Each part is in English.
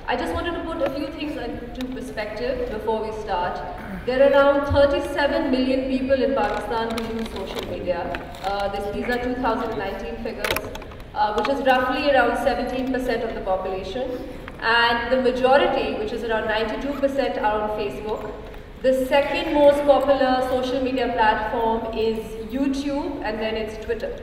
I just wanted to put a few things into perspective before we start. There are around 37 million people in Pakistan who use social media. These are 2019 figures, which is roughly around 17% of the population. And the majority, which is around 92%, are on Facebook. The second most popular social media platform is YouTube, and then it's Twitter.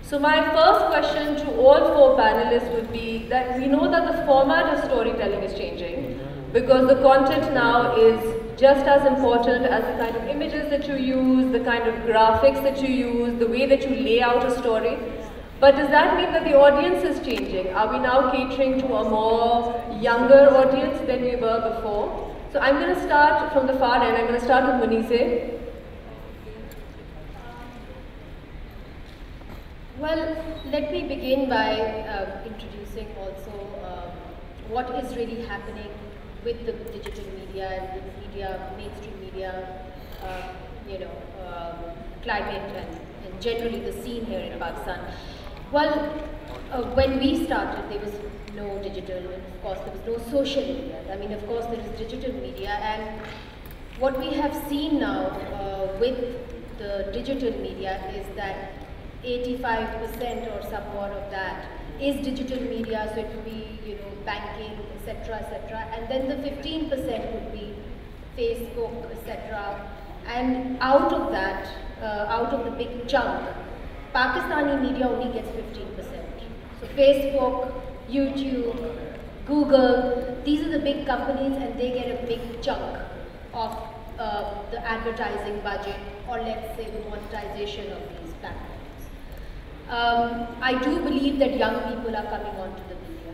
So my first question to all four panelists would be that we know that the format of storytelling is changing because the content now is just as important as the kind of images that you use, the kind of graphics that you use, the way that you lay out a story. But does that mean that the audience is changing? Are we now catering to a more younger audience than we were before? So I'm going to start from the far end. I'm going to start with Munise. Well, let me begin by introducing also what is really happening with the digital media and with media, mainstream media, climate and generally the scene here in Pakistan. Well, when we started, there was no digital, and of course there was no social media. I mean, of course there is digital media, and what we have seen now with the digital media is that 85% or somewhat of that is digital media, so it would be, banking, etc., etc., and then the 15% would be Facebook, etc., and out of that, out of the big chunk, Pakistani media only gets 15%. So Facebook, YouTube, Google, these are the big companies, and they get a big chunk of the advertising budget, or let's say the monetization of these platforms. I do believe that young people are coming onto the media.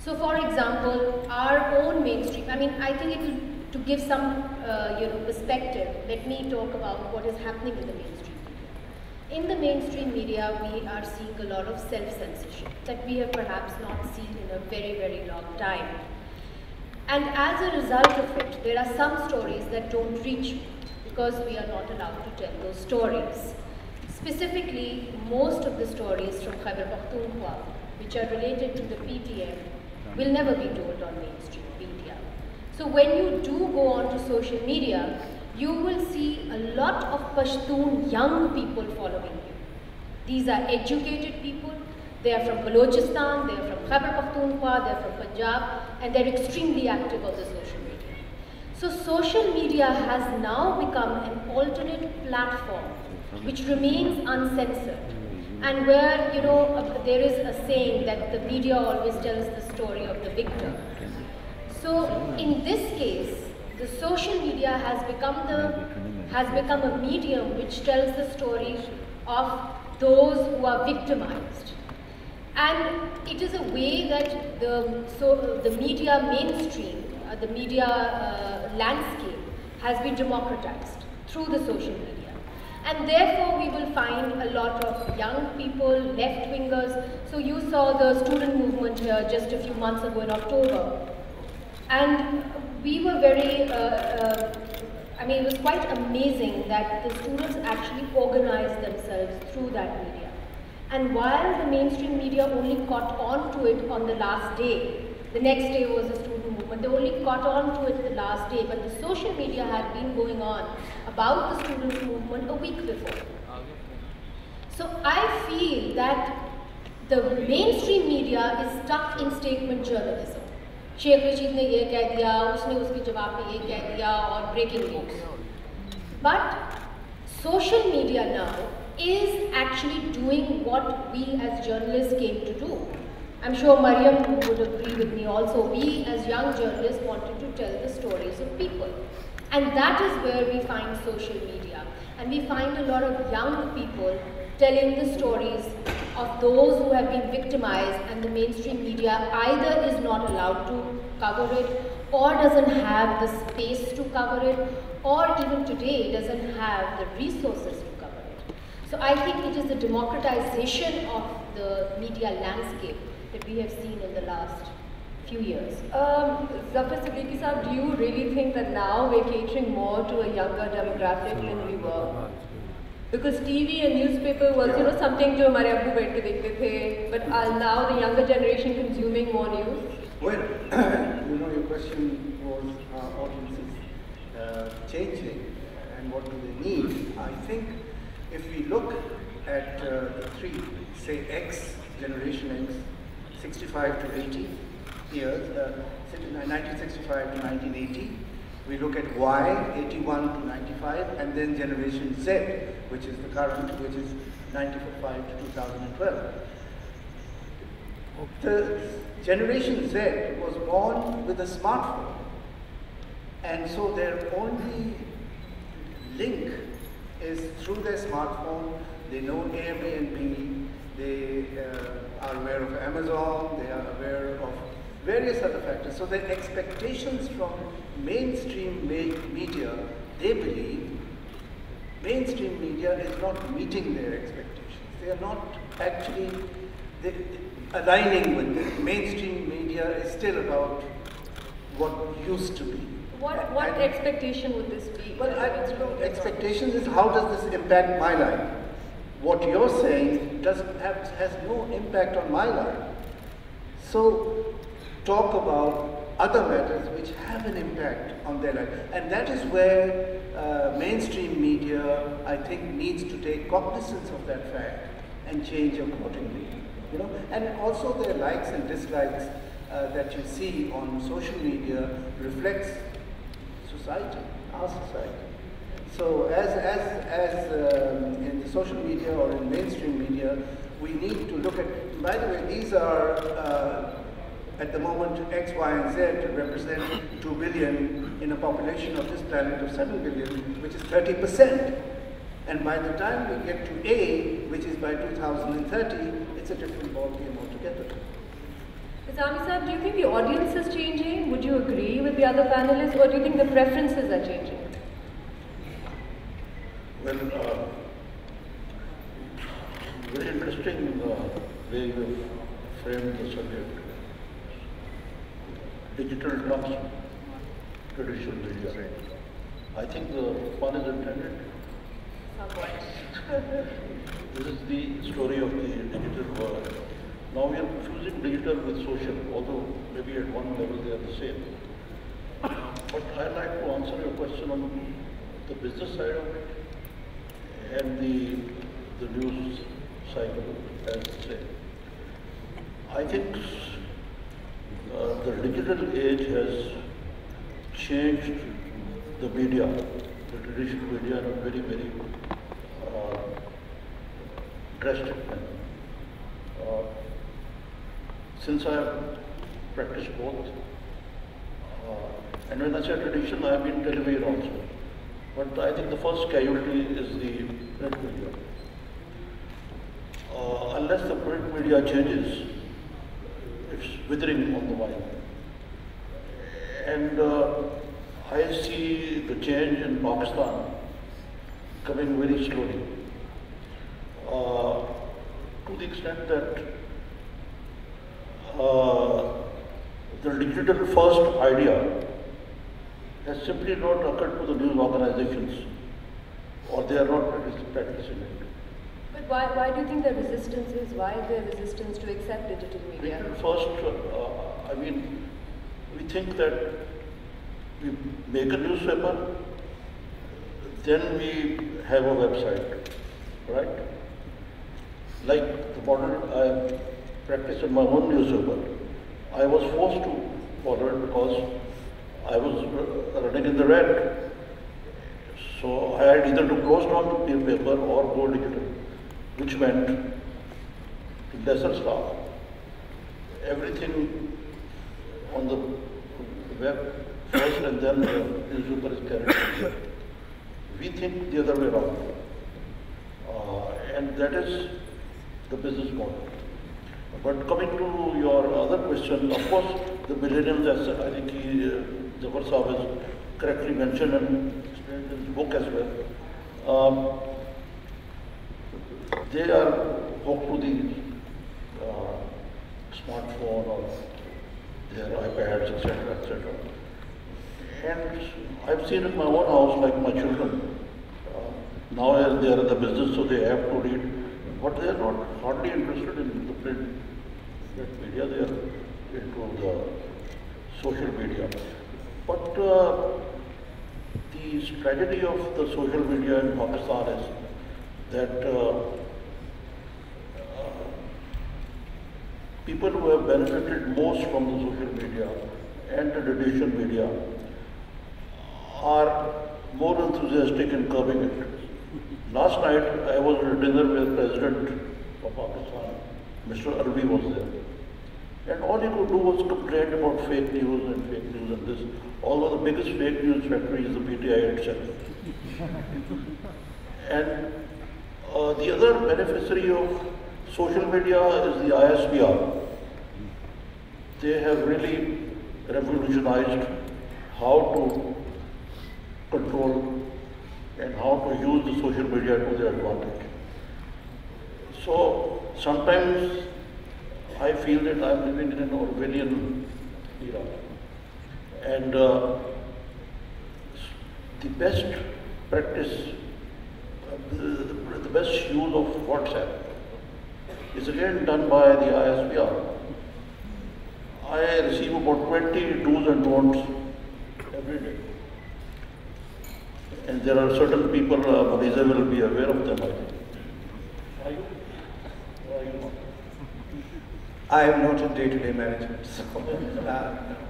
So for example, our own mainstream, I think to give some perspective, let me talk about what is happening in the mainstream media. In the mainstream media, we are seeing a lot of self-censorship that we have perhaps not seen in a very, very long time. And as a result of it, there are some stories that don't reach me because we are not allowed to tell those stories. Specifically, most of the stories from Khyber Pakhtunkhwa, which are related to the PTM, will never be told on mainstream media. So when you do go onto social media, you will see a lot of Pashtun young people following you. These are educated people. They are from Balochistan, they are from Khyber Pakhtunkhwa, they are from Punjab, and they are extremely active on the social media. So social media has now become an alternate platform which remains uncensored, and where there is a saying that the media always tells the story of the victor. So in this case, the social media has become a medium which tells the story of those who are victimized, and it is a way that the media mainstream, the media landscape has been democratized through the social media. And therefore, we will find a lot of young people, left-wingers. So you saw the student movement here just a few months ago in October. And we were very, it was quite amazing that the students actually organized themselves through that media. And while the mainstream media only caught on to it on the last day, the next day was the student movement, they only caught on to it the last day, but the social media had been going on about the students' movement a week before. So I feel that the mainstream media is stuck in statement journalism. Sheikh Rashid ne ye keh diya, usne uske jawab mein ye keh diya, or breaking news. But social media now is actually doing what we as journalists came to do. I'm sure Mariam would agree with me also. We as young journalists wanted to tell the stories of people. And that is where we find social media. And we find a lot of young people telling the stories of those who have been victimized, and the mainstream media either is not allowed to cover it, or doesn't have the space to cover it, or even today doesn't have the resources to cover it. So I think it is the democratization of the media landscape that we have seen in the last few years. Zafar Siddiqui Saab, do you really think that now we're catering more to a younger demographic than we were? Because TV and newspaper was, something जो हमारे अब्बू बैठ के देखते थे, but now the younger generation consuming more news. Well, your question was audiences changing and what do they need? I think if we look at the three, say X, Generation X, 65 to 80 years, 1965 to 1980. We look at Y, 81 to 95, and then Generation Z, which is the current, which is 95 to 2012. The Generation Z was born with a smartphone, and so their only link is through their smartphone. They know Airbnb, they are aware of Amazon, they are aware of various other factors. So their expectations from mainstream media, they believe, mainstream media is not meeting their expectations. They are not actually aligning with them. Mainstream media is still about what used to be. What expectation would this be? Well, expectations is how does this impact my life? What you're saying has no impact on my life. So talk about other matters which have an impact on their life. And that is where mainstream media, I think, needs to take cognizance of that fact and change accordingly. And also their likes and dislikes that you see on social media reflects society, our society. So as in the social media or in mainstream media, we need to look at, by the way, these are at the moment X, Y, and Z represent 2 billion in a population of this planet of 7 billion, which is 30%. And by the time we get to A, which is by 2030, it's a different ballgame altogether. Nizami Sahib, do you think the audience is changing? Would you agree with the other panelists, or do you think the preferences are changing? Well, very interesting way you framed the subject. Digital trumps traditional media. I think the pun is intended. This is the story of the digital world. Now we are confusing digital with social, although maybe at one level they are the same. But I'd like to answer your question on the business side of it and the news cycle, as I say. I think the digital age has changed the media, the traditional media, in a very, very drastic manner. Since I have practiced both, and when I say tradition, I mean television also. But I think the first casualty is the print media. Unless the print media changes, it's withering on the vine. And I see the change in Pakistan coming very slowly. To the extent that the digital first idea has simply not occurred to the news organizations, or they are not practicing it. But why do you think the resistance is? Why is there resistance to accept digital media? Digital first, I mean, we think that we make a newspaper, then we have a website, right? Like the model I practiced in my own newspaper, I was forced to follow it because I was running in the red. So I had either to close down the paper or go digital, which meant lesser staff. Everything on the web first and then the newspaper is carried. We think the other way around. And that is the business model. But coming to your other question, of course, the millennials, as I think Zafar Saab has correctly mentioned and explained in his book as well, they are hooked to the smartphone or their iPads, etc., etc. And I've seen in my own house, like my children, now they are in the business, so they have to read, but they are not hardly interested in the print media. They are into the social media. But the tragedy of the social media in Pakistan is that people who have benefited most from the social media and the traditional media are more enthusiastic in curbing it. Last night I was at a dinner with President of Pakistan, Mr. Alvi was there. And all he could do was complain about fake news and this. Although the biggest fake news factory is the PTI itself. And the other beneficiary of social media is the ISPR. They have really revolutionized how to control and how to use the social media to their advantage. So sometimes I feel that I'm living in an Orwellian era. And the best practice, the best use of WhatsApp is again done by the ISPR. I receive about 20 do's and don'ts every day. And there are certain people, Mariza will be aware of them, I think. Are you? Or are you not? I am not in day-to-day management, so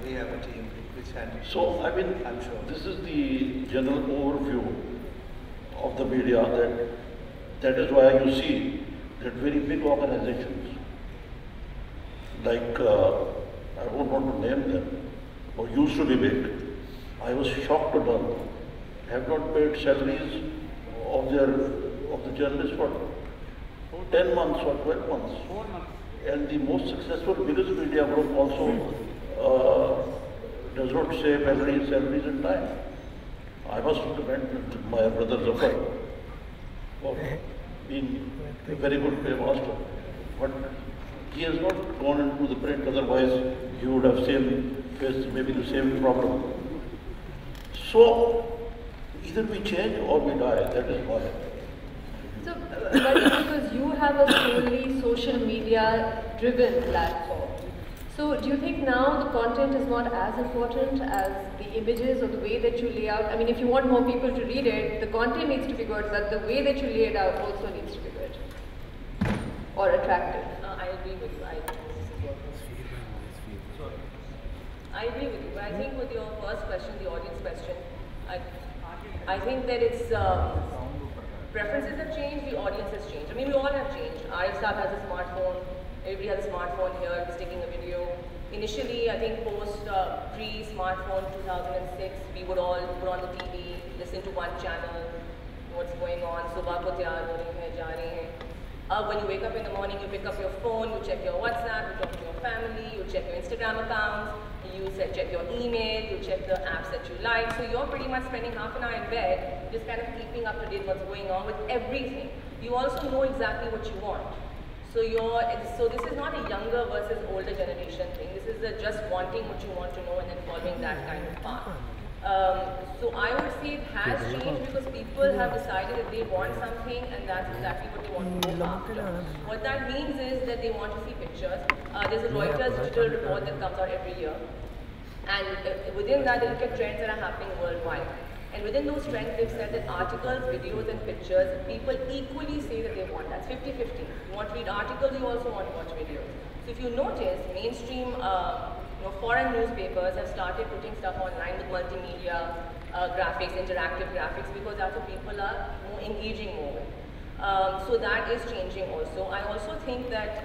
we have a team which handles. So, I mean, I'm sure. this is the general overview of the media. That is why you see that very big organizations, like, I don't want to name them, or used to be big. I was shocked to learn have not paid salaries of the journalists for 10 months or 12 months. 4 months. And the most successful, biggest media group also does not pay salaries in time. I must commend my brother Zafar for being a very good paymaster. But he has not gone into the print, otherwise he would have faced maybe the same problem. So, either we change or we die, that is why. So, but because you have a solely social media driven platform, so do you think now the content is not as important as the images or the way that you lay out? I mean, if you want more people to read it, the content needs to be good, but the way that you lay it out also needs to be good or attractive. I agree with you. I agree with you. But I think with your first question, the audience question, I think that it's preferences have changed, the audience has changed. I mean, we all have changed. Arif Saab has a smartphone. Everybody has a smartphone here. He's taking a video. Initially, I think pre-smartphone 2006, we would all put on the TV, listen to one channel, what's going on. Subah ko tyaar ho rahe hain, ja rahe hain. When you wake up in the morning, you pick up your phone, you check your WhatsApp, you talk to your family, you check your Instagram accounts, you check your email, you check the apps that you like. So you're pretty much spending half an hour in bed, just kind of keeping up to date what's going on with everything. You also know exactly what you want. So this is not a younger versus older generation thing. This is just wanting what you want to know and then following that kind of path. So I would say it has changed because people have decided that they want something and that's exactly what they want to go after. What that means is that they want to see pictures. There's a Reuters digital report that comes out every year. And within that, they look at trends that are happening worldwide. And within those trends, they've said that articles, videos, and pictures, people equally say that they want. That's 50-50. You want to read articles, you also want to watch videos. So if you notice, mainstream foreign newspapers have started putting stuff online with multimedia graphics, interactive graphics, because that's what people are more engaging more with. So that is changing also. I also think that,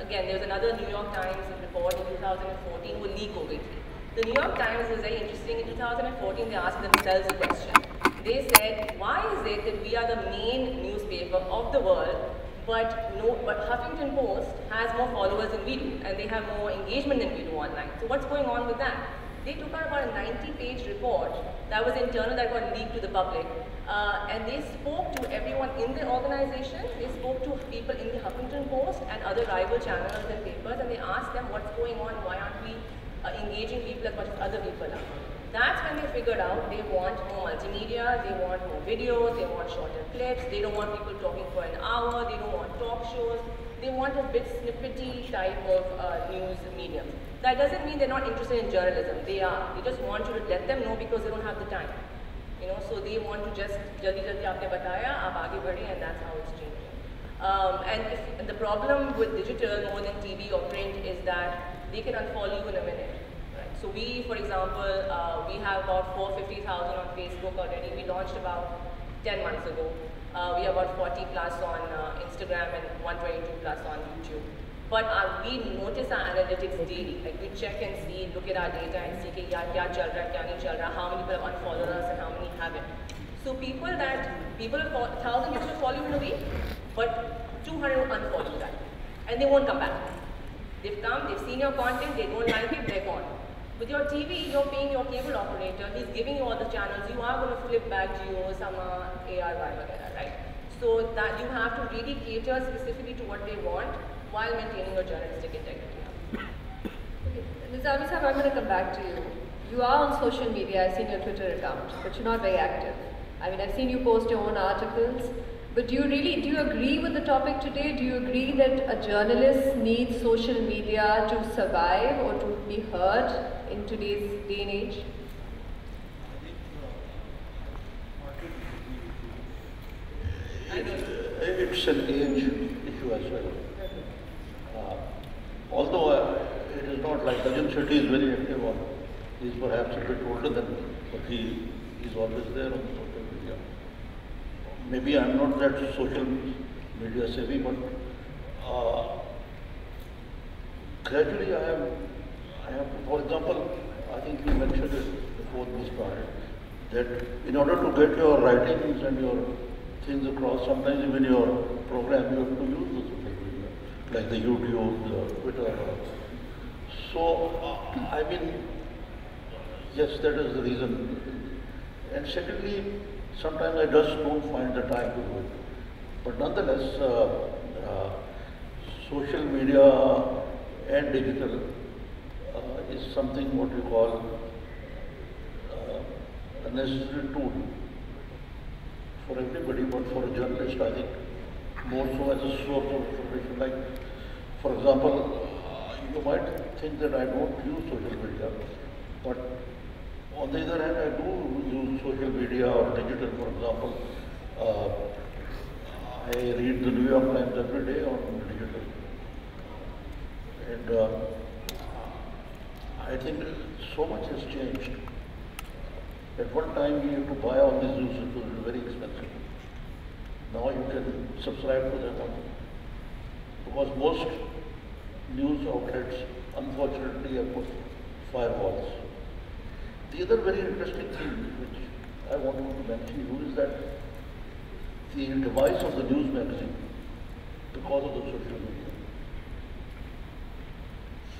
again, there was another New York Times report in 2014 वो leak हो गई थी. The New York Times was very interesting. In 2014, they asked themselves a question. They said, why is it that we are the main newspaper of the world, but Huffington Post has more followers than we do, and they have more engagement than we do online. So what's going on with that? They took out about a 90-page report that was internal, that got leaked to the public, and they spoke to everyone in the organization. They spoke to people in the Huffington Post and other rival channels and papers, and they asked them what's going on, why aren't we engaging people as much as other people are. That's when they figured out they want more multimedia, they want more videos, they want shorter clips, they don't want people talking for an hour, they don't want talk shows. they want a bit snippety type of news medium. That doesn't mean they're not interested in journalism. They are. They just want you to let them know because they don't have the time. You know, so they want to just jaldi jaldi aapne bataya, aap aage badhe, and that's how it's changing. And the problem with digital more than TV or print is that they can unfollow you in a minute. Right? So we, for example, we have about 450,000 on Facebook already. We launched about 10 months ago. We have about 40 plus on Instagram and 122 plus on YouTube. But we notice our analytics daily. Like we check and see, look at our data and see कि यार क्या चल रहा है, क्या नहीं चल रहा, how many people have unfollowed us and how many haven't. So people 1,000 used to follow you in a week, but 200 unfollow that, and they won't come back. They've come, they've seen your content, they don't like it, they're gone. With your TV, you're paying your cable operator, he's giving you all the channels, you are going to flip back Jio, Sama, ARY, वगैरह, right? So that you have to really cater specifically to what they want while maintaining your journalistic integrity. Okay. Ms. Ami Saab, I'm going to come back to you. You are on social media, I've seen your Twitter account, but you're not very active. I mean, I've seen you post your own articles, but do you agree with the topic today? Do you agree that a journalist needs social media to survive or to be heard in today's day and age? It's an age issue as well. Although it is not like Arjun Shetty is very active on, he is perhaps a bit older than me, but he is always there on social media. Maybe I am not that social media savvy, but gradually I have, for example, I think you mentioned it before we started, that in order to get your writings and your things across, sometimes even your program, you have to use the social media, like the YouTube, the Twitter. So, I mean, yes, that is the reason. And secondly, sometimes I just don't find the time to do it. But nonetheless, social media and digital is something what we call a necessary tool for everybody, but for a journalist, I think more so as a source of information. Like, for example, you might think that I don't use social media, but on the other hand, I do use social media or digital. For example, I read the New York Times every day on digital, and I think so much has changed. At one time, we used to buy all these news, it was very expensive. Now you can subscribe to them, because most news outlets, unfortunately, have put firewalls. The other very interesting thing which I wanted to mention to you is that the device of the news magazine, because of the social media,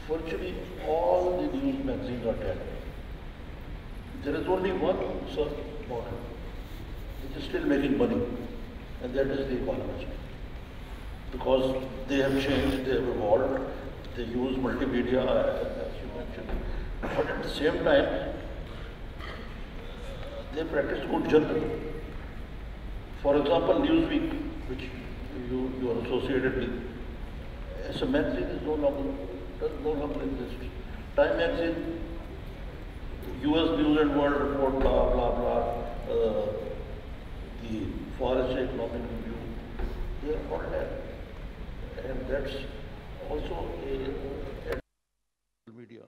virtually all the news magazines are dead. There is only one search model which is still making money, and that is The Economist. Because they have changed, they have evolved, they use multimedia, as you mentioned. But at the same time, they practice good journalism. For example, Newsweek, which you are associated with, as a magazine does no longer exist. Time magazine, US News and World Report, blah, blah, blah, the Forest Economic Review, they are all dead. And that's also a media.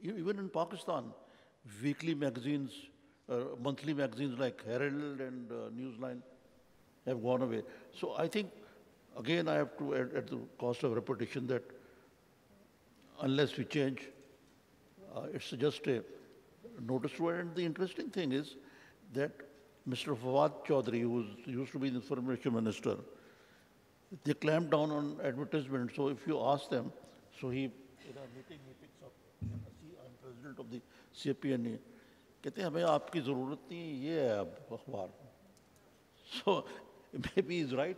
Even in Pakistan, weekly magazines, monthly magazines like Herald and Newsline have gone away. So I think, again, I have to add at the cost of repetition that unless we change, it's just a notice to it. And the interesting thing is that Mr. Fawad Chaudhry, who used to be the information minister, they clamped down on advertisement. So if you ask them, so he, in a meeting, he picks up, I'm president of the CPNA, कहते हैं हमें आपकी ज़रूरत नहीं ये है अब अखबार. So maybe he's right.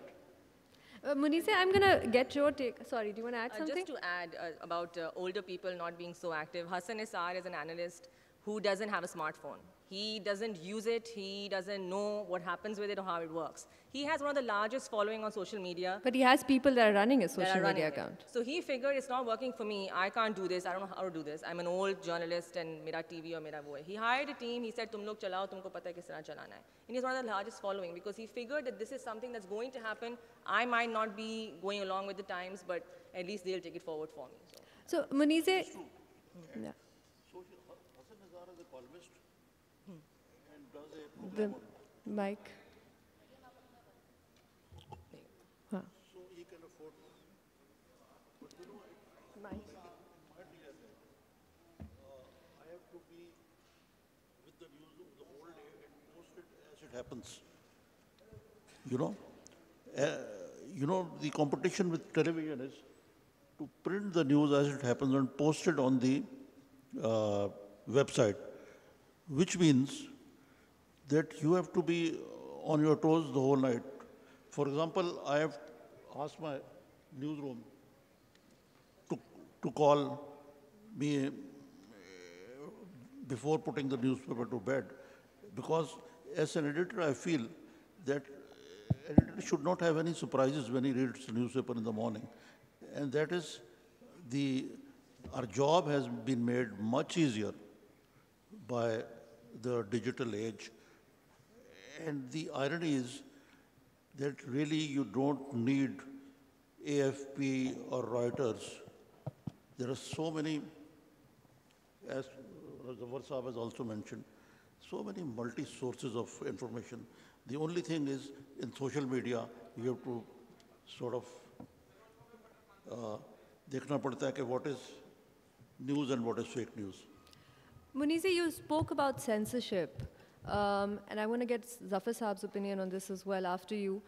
Munisa, I'm going to get your take. Sorry, do you want to add something? Just to add about older people not being so active, Hassan Issar is an analyst who doesn't have a smartphone. He doesn't use it. He doesn't know what happens with it or how it works. He has one of the largest following on social media. But he has people that are running a that social are running media it. account. So he figured it's not working for me. I can't do this. I don't know how to do this. I'm an old journalist and mera TV or mera wo hai. He hired a team. He said, "Tum log chalao, tumko pata hai kis tarah chalana hai." And he's one of the largest following because he figured that this is something that's going to happen. I might not be going along with the times, but at least they'll take it forward for me. So Munize, yeah. So Hassan Nazar is a columnist and does a The program mic. Huh. so he can afford. But you know, Mic. my dear, I have to be with the news the whole day and post it as it happens. You know, the competition with television is to print the news as it happens and post it on the website, which means that you have to be on your toes the whole night. For example, I have asked my newsroom to call me before putting the newspaper to bed, because as an editor, I feel that editor should not have any surprises when he reads the newspaper in the morning. And that is our job has been made much easier by the digital age. And the irony is that really you don't need AFP or Reuters. There are so many, as Zafar Saab has also mentioned, so many multi-sources of information. The only thing is, in social media, you have to sort of देखना पड़ता है कि what is news and what is fake news. Munize, you spoke about censorship, and I want to get Zafar Saab's opinion on this as well after you.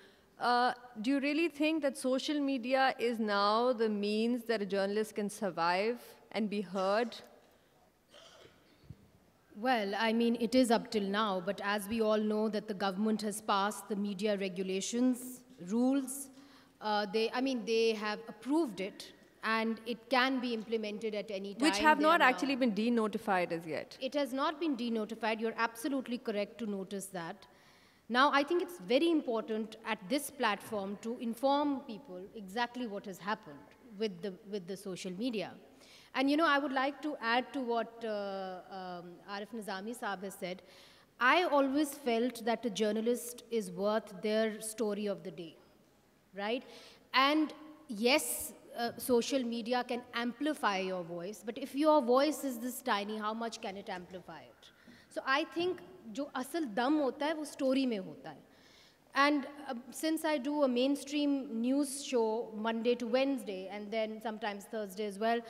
Do you really think that social media is now the means that a journalist can survive and be heard? Well, I mean, it is up till now, but as we all know that the government has passed the media regulations, rules, they have approved it, and it can be implemented at any time. Which have not actually been denotified as yet. It has not been denotified. You're absolutely correct to notice that. Now, I think it's very important at this platform to inform people exactly what has happened with the social media. And you know, I would like to add to what Arif Nizami Saab has said. I always felt that a journalist is worth their story of the day, right? And yes, social media can amplify your voice, but if your voice is this tiny, how much can it amplify it? So I think जो असल दम होता है वो story में होता है. And since I do a mainstream news show Monday to Wednesday and then sometimes Thursday as well,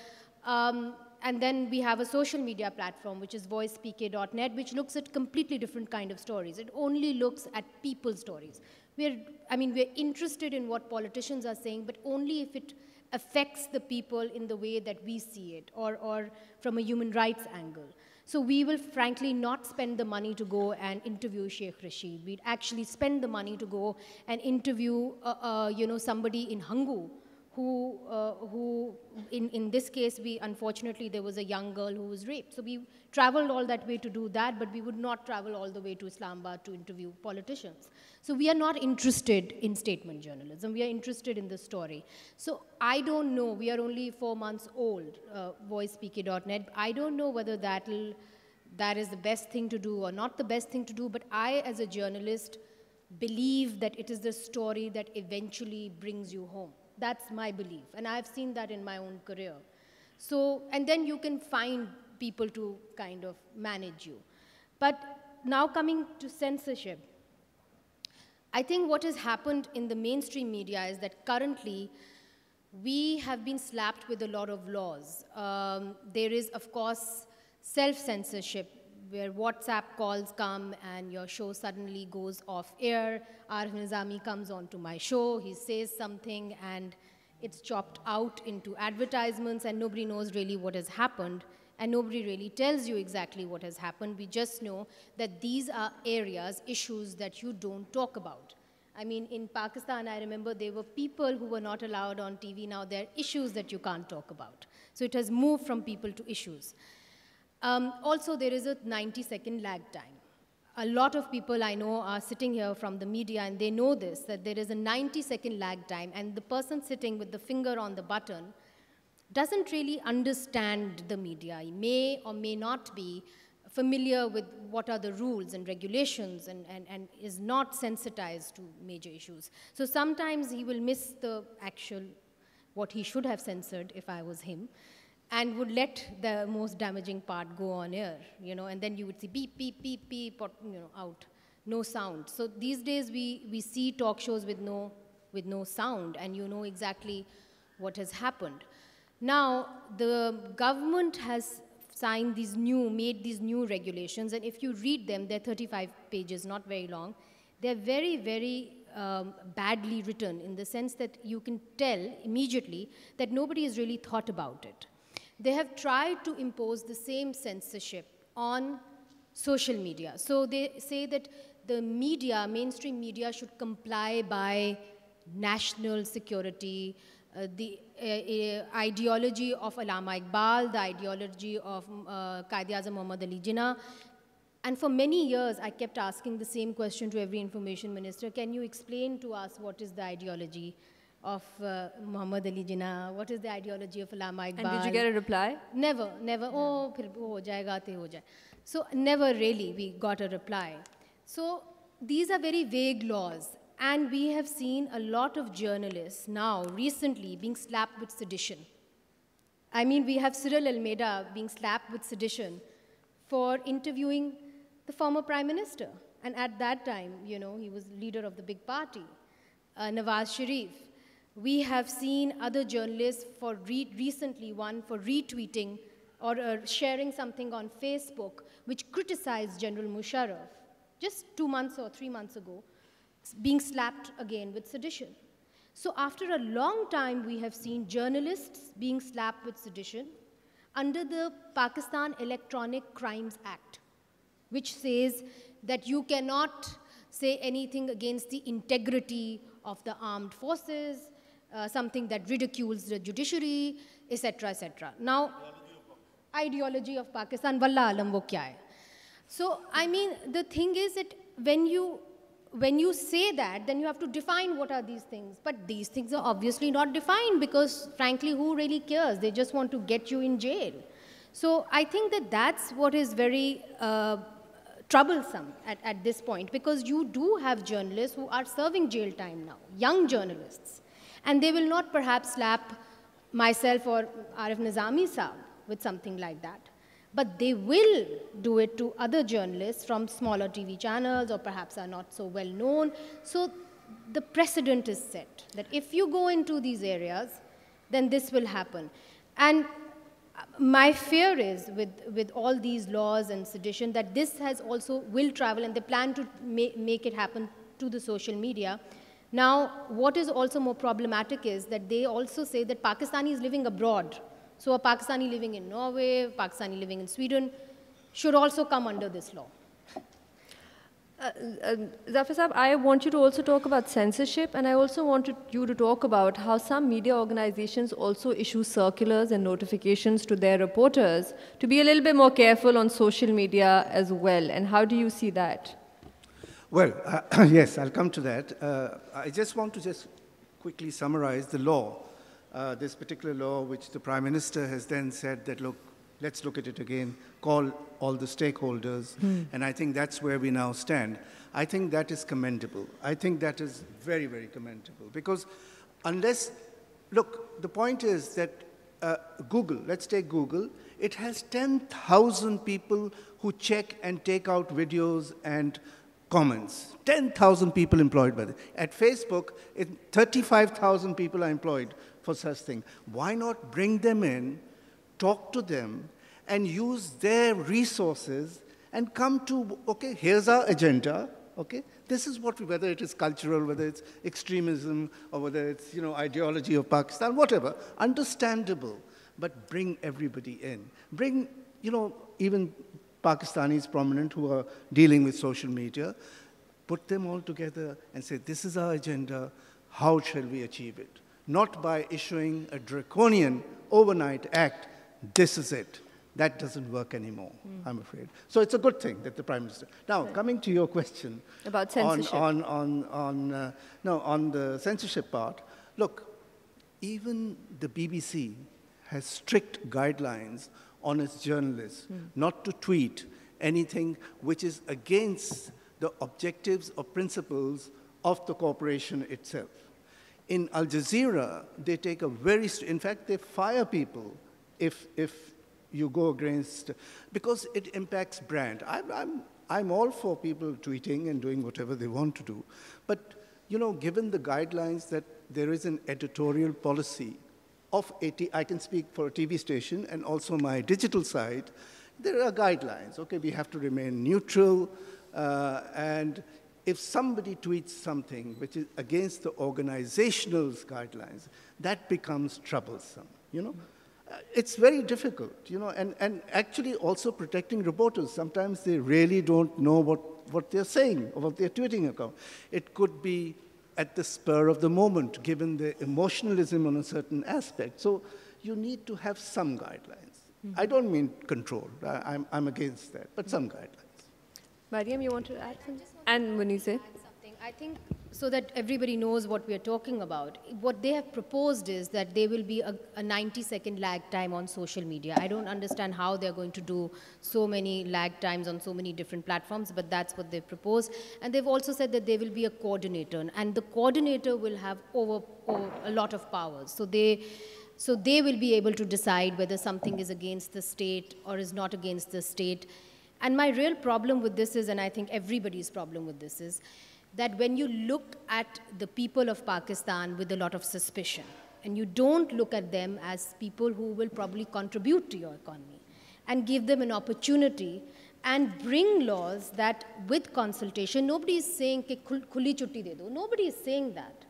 and then we have a social media platform which is voicepk.net, which looks at completely different kind of stories. It only looks at people's stories. We're interested in what politicians are saying, but only if it affects the people in the way that we see it, or from a human rights angle. So we will frankly not spend the money to go and interview Sheikh Rashid. We'd actually spend the money to go and interview, somebody in Hangu, who in this case, unfortunately, there was a young girl who was raped. So we traveled all that way to do that, but we would not travel all the way to Islamabad to interview politicians. So we are not interested in statement journalism. We are interested in the story. So I don't know. We are only 4 months old, voicepk.net. I don't know whether that is the best thing to do or not the best thing to do, but I, as a journalist, believe that it is the story that eventually brings you home. That's my belief, and I've seen that in my own career. So, and then you can find people to kind of manage you. But now coming to censorship, I think what has happened in the mainstream media is that currently we have been slapped with a lot of laws. There is, of course, self-censorship, where WhatsApp calls come and your show suddenly goes off air. Arif Nizami comes onto my show, he says something, and it's chopped out into advertisements, and nobody knows really what has happened, and nobody really tells you exactly what has happened. We just know that these are areas, issues that you don't talk about. I mean, in Pakistan, I remember there were people who were not allowed on TV. Now there are issues that you can't talk about. So it has moved from people to issues. Also, there is a 90-second lag time. a lot of people I know are sitting here from the media, and they know this, that there is a 90-second lag time, and the person sitting with the finger on the button doesn't really understand the media. He may or may not be familiar with what are the rules and regulations, and is not sensitized to major issues. So sometimes he will miss the actual, what he should have censored if I was him, and would let the most damaging part go on air, and then you would see beep, beep, beep, beep, or, out, no sound. So these days we see talk shows with no sound, and you know exactly what has happened. Now, the government has made these new regulations, and if you read them, they're 35 pages, not very long. They're very, very badly written, in the sense that you can tell immediately that nobody has really thought about it. They have tried to impose the same censorship on social media. So they say that the media, mainstream media, should comply by national security, the ideology of Allama Iqbal, the ideology of Quaid-e-Azam Muhammad Ali Jinnah. And for many years, I kept asking the same question to every information minister: can you explain to us what is the ideology of Muhammad Ali Jinnah? What is the ideology of Allama Iqbal? And did you get a reply? Never, never. Oh, phir ho jayega, te ho jaye. So never really we got a reply. So these are very vague laws. And we have seen a lot of journalists now, recently, being slapped with sedition. I mean, we have Cyril Almeida being slapped with sedition for interviewing the former Prime Minister. And at that time, he was leader of the big party, Nawaz Sharif. We have seen other journalists recently, one for retweeting or sharing something on Facebook which criticized General Musharraf just 2 months or 3 months ago, being slapped again with sedition. So after a long time, we have seen journalists being slapped with sedition under the Pakistan Electronic Crimes Act, which says that you cannot say anything against the integrity of the armed forces, something that ridicules the judiciary, etc., etc. Now, ideology of Pakistan, wallah alam wo kya hai? So, I mean, the thing is that when you say that, then you have to define what are these things. But these things are obviously not defined because, frankly, who really cares? They just want to get you in jail. So I think that that's what is very troublesome at this point, because you do have journalists who are serving jail time now, young journalists. And they will not perhaps slap myself or Arif Nizami Saab with something like that. But they will do it to other journalists from smaller TV channels or perhaps are not so well known. So the precedent is set that if you go into these areas, then this will happen. And my fear is with all these laws and sedition that this will travel, and they plan to make it happen to the social media. Now, what is also more problematic is that they also say that Pakistanis living abroad, so a Pakistani living in Norway, Pakistani living in Sweden, should also come under this law. Zafar Saab, I want you to also talk about censorship, and I also want you to talk about how some media organizations also issue circulars and notifications to their reporters to be a little bit more careful on social media as well. And how do you see that? Well, yes, I'll come to that. I just want to quickly summarize the law. This particular law, which the Prime Minister has then said that, look, let's look at it again, call all the stakeholders, and I think that's where we now stand. I think that is commendable. I think that is very, very commendable, because unless, look, the point is that Google, let's take Google, it has 10,000 people who check and take out videos and comments. 10,000 people employed by it. At Facebook, 35,000 people are employed for such thing. Why not bring them in, talk to them, and use their resources and come to, okay, here's our agenda, okay? This is what whether it is cultural, whether it's extremism, or whether it's, ideology of Pakistan, whatever, understandable, but bring everybody in. Bring, even Pakistanis prominent who are dealing with social media, put them all together and say, this is our agenda, how shall we achieve it? Not by issuing a draconian overnight act, this is it. That doesn't work anymore, I'm afraid. So it's a good thing that the Prime Minister... Now, coming to your question... About censorship. On the censorship part, look, even the BBC has strict guidelines on its journalists not to tweet anything which is against the objectives or principles of the corporation itself. In Al Jazeera, they take a very... In fact, they fire people if you go against... Because it impacts brand. I'm all for people tweeting and doing whatever they want to do. But, you know, given the guidelines that there is an editorial policy of I can speak for a TV station and also my digital side, there are guidelines. Okay, we have to remain neutral, and if somebody tweets something which is against the organizational guidelines, that becomes troublesome, you know. It's very difficult, you know, and actually also protecting reporters. Sometimes they really don't know what they're saying or what they're tweeting about. It could be at the spur of the moment, given the emotionalism on a certain aspect. So you need to have some guidelines. I don't mean control. I'm against that, but some guidelines. Mariam, you want to add something? And when you say? I think so that everybody knows what we are talking about. What they have proposed is that there will be a 90-second lag time on social media. I don't understand how they're going to do so many lag times on so many different platforms, but that's what they've proposed. And they've also said that there will be a coordinator, and the coordinator will have over a lot of powers. So they will be able to decide whether something is against the state or is not against the state. And my real problem with this is, and I think everybody's problem with this is, that when you look at the people of Pakistan with a lot of suspicion, and you don't look at them as people who will probably contribute to your economy, and give them an opportunity, and bring laws that with consultation, nobody is saying, ke khuli chutti de do, nobody is saying that,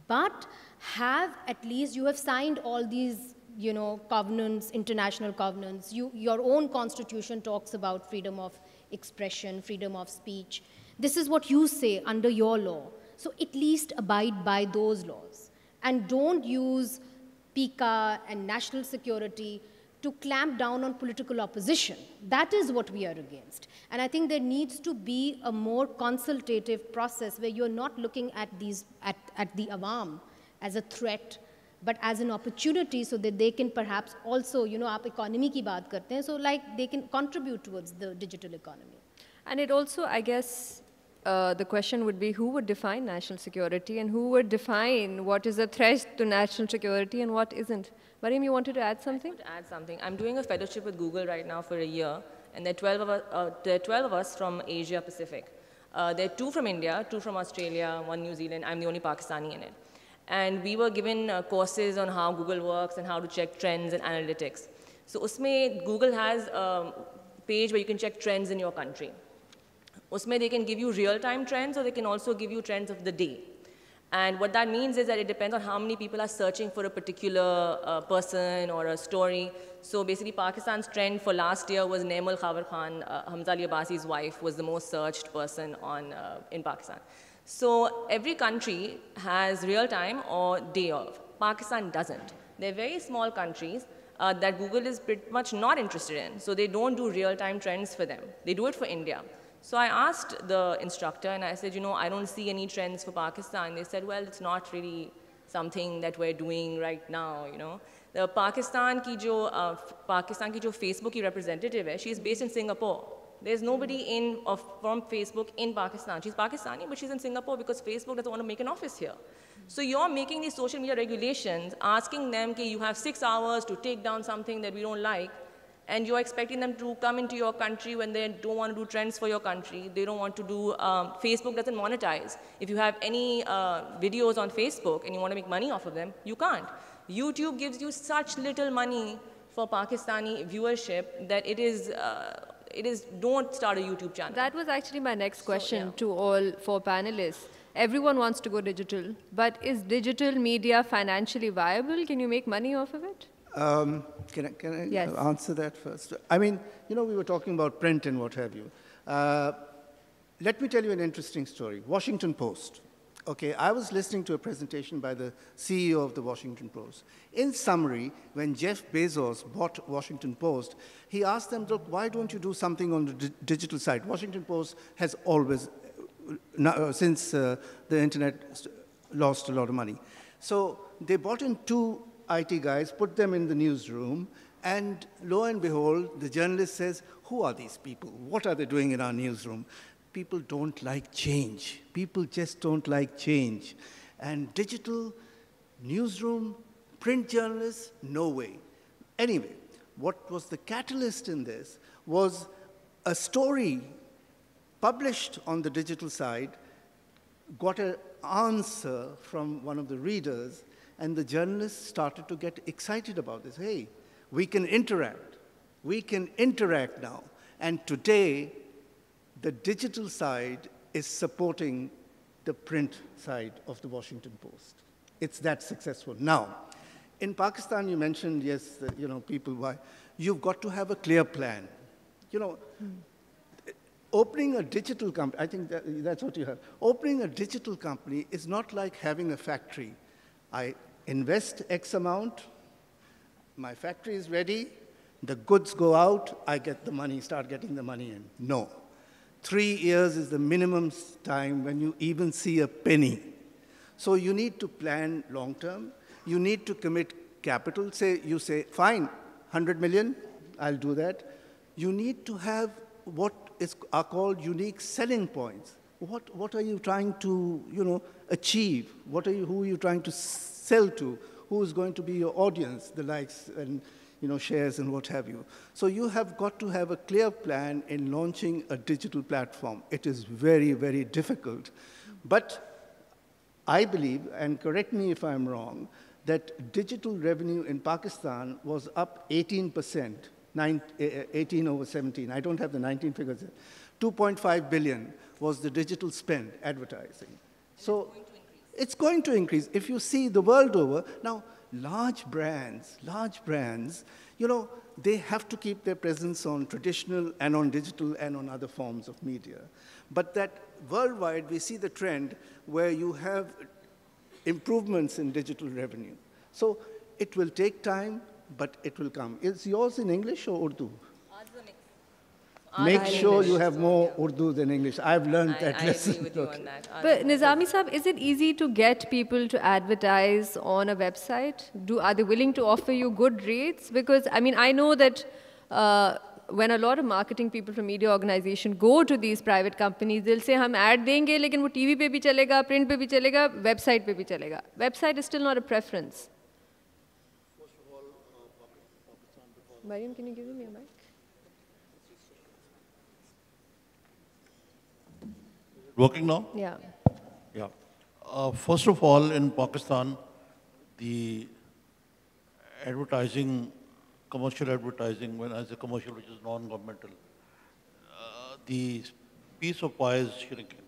but have at least, you have signed all these, you know, covenants, international covenants, your own constitution talks about freedom of expression, freedom of speech. This is what you say under your law. So at least abide by those laws. And don't use PICA and national security to clamp down on political opposition. That is what we are against. And I think there needs to be a more consultative process where you're not looking at at the awam as a threat, but as an opportunity so that they can perhaps also, you know, aap economy ki baat karte hain, so like they can contribute towards the digital economy. And it also, I guess, the question would be who would define national security and who would define what is a threat to national security and what isn't. Mariam, you wanted to add something? I want to add something. I'm doing a fellowship with Google right now for a year, and there are 12 of us from Asia Pacific. There are 2 from India, 2 from Australia, 1 New Zealand. I'm the only Pakistani in it. And we were given courses on how Google works and how to check trends and analytics. So usme Google has a page where you can check trends in your country. Usme they can give you real-time trends, or they can also give you trends of the day. And what that means is that it depends on how many people are searching for a particular person or a story. So basically, Pakistan's trend for last year was Naimul Khawar Khan, Hamza Ali Abbasi's wife, was the most searched person in Pakistan. So every country has real-time or day of. Pakistan doesn't. They're very small countries that Google is pretty much not interested in. So they don't do real-time trends for them. They do it for India. So I asked the instructor, and I said, you know, I don't see any trends for Pakistan. They said, well, it's not really something that we're doing right now, you know. The Pakistan ki jo Facebook ki representative hai, she's based in Singapore. There's nobody from Facebook in Pakistan. She's Pakistani, but she's in Singapore because Facebook doesn't want to make an office here. So you're making these social media regulations, asking them that you have 6 hours to take down something that we don't like, and you're expecting them to come into your country when they don't want to do trends for your country. They don't want to do, Facebook doesn't monetize. If you have any videos on Facebook and you want to make money off of them, you can't. YouTube gives you such little money for Pakistani viewership that it is, don't start a YouTube channel. That was actually my next question to all 4 panelists. Everyone wants to go digital, but is digital media financially viable? Can you make money off of it? Can I answer that first? I mean, you know, we were talking about print and what have you. Let me tell you an interesting story. Washington Post. Okay, I was listening to a presentation by the CEO of the Washington Post. In summary, when Jeff Bezos bought Washington Post, he asked them, look, why don't you do something on the digital side? Washington Post has always, since the internet lost a lot of money. So they brought in two IT guys, put them in the newsroom, and lo and behold, the journalist says, who are these people? What are they doing in our newsroom? People don't like change. People just don't like change. And digital, newsroom, print journalists, no way. Anyway, what was the catalyst in this was a story published on the digital side, got an answer from one of the readers, and the journalists started to get excited about this. Hey, we can interact. We can interact now. And today, the digital side is supporting the print side of the Washington Post. It's that successful. Now, in Pakistan, you mentioned, yes, people, why? You've got to have a clear plan. Opening a digital company, I think that's what you have. Opening a digital company is not like having a factory. I invest X amount, my factory is ready, the goods go out, I get the money, start getting the money in. No. 3 years is the minimum time when you even see a penny. So you need to plan long term. You need to commit capital. You say, fine, 100 million, I'll do that. You need to have what are called unique selling points. What are you trying to achieve? Who are you trying to sell to? Who is going to be your audience, the likes and shares and what have you. So you have got to have a clear plan in launching a digital platform. It is very, very difficult. But I believe, and correct me if I'm wrong, that digital revenue in Pakistan was up 18%, 18 over 17. I don't have the 19 figures. 2.5 billion was the digital spend, advertising. So it's going to increase. If you see the world over, now, large brands, they have to keep their presence on traditional and on digital and on other forms of media. But that worldwide, we see the trend where you have improvements in digital revenue. So it will take time, but it will come. Is yours in English or Urdu? Make sure you have more Urdu than English. I've learned that lesson. I agree with you on that. But Nizami Sahab, is it easy to get people to advertise on a website? Are they willing to offer you good rates? Because, I know that when a lot of marketing people from media organization go to these private companies, they'll say, hum ad denge, lekin wo TV pe bhi chalega, print pe bhi chalega, website pe bhi chalega. Website is still not a preference. First of all, Pakistan... Mariam, can you give me a mic? Working now? Yeah. Yeah. First of all, in Pakistan, the advertising, commercial advertising, when I say commercial, which is non-governmental, the piece of pie is shrinking.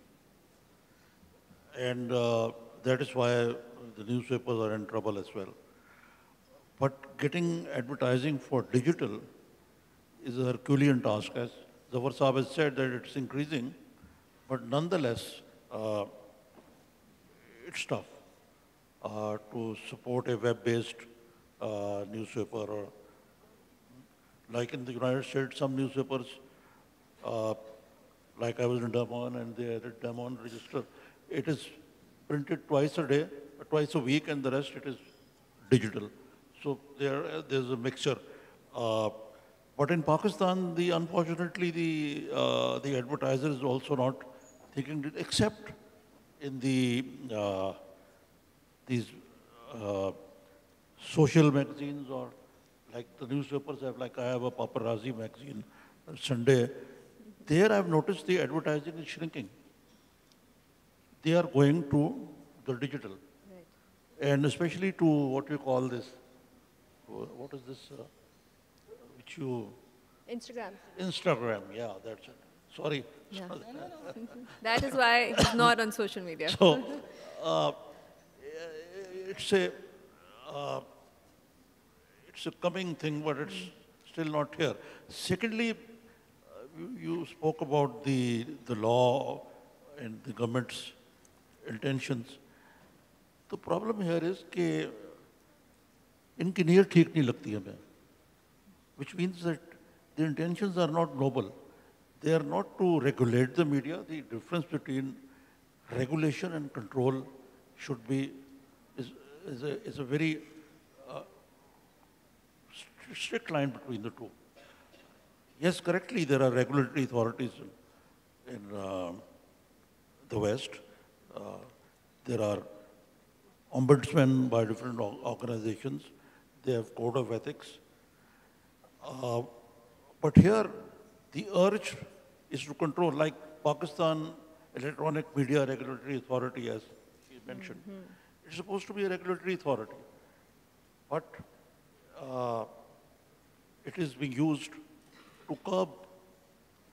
And that is why the newspapers are in trouble as well. But getting advertising for digital is a Herculean task. As Zafar Saab has said that it's increasing, but nonetheless, it's tough to support a web-based newspaper. Or like in the United States, some newspapers, like I was in Damon and they added Damon Register, it is printed twice a day, twice a week, and the rest it is digital. So there's a mixture. But in Pakistan, unfortunately, the advertiser is also not thinking it, except in these social magazines, or like the newspapers have, like I have a Paparazzi magazine, Sunday. There I've noticed the advertising is shrinking. They are going to the digital. Right. And especially to what you call this, what is this, which you... Instagram. Instagram, yeah, that's it. Sorry. Yeah. That is why it's not on social media. So, it's a coming thing, but it's still not here. Secondly, you spoke about the law and the government's intentions. The problem here is कि इनकी नीयत ठीक नहीं लगती हमें, which means that the intentions are not noble. They are not to regulate the media. The difference between regulation and control should be is a very strict line between the two. Yes, correctly, there are regulatory authorities in the West. There are ombudsmen by different organizations. They have code of ethics. But here, the urge is to control, like Pakistan Electronic Media Regulatory Authority, as he mentioned. It's supposed to be a regulatory authority, but it is being used to curb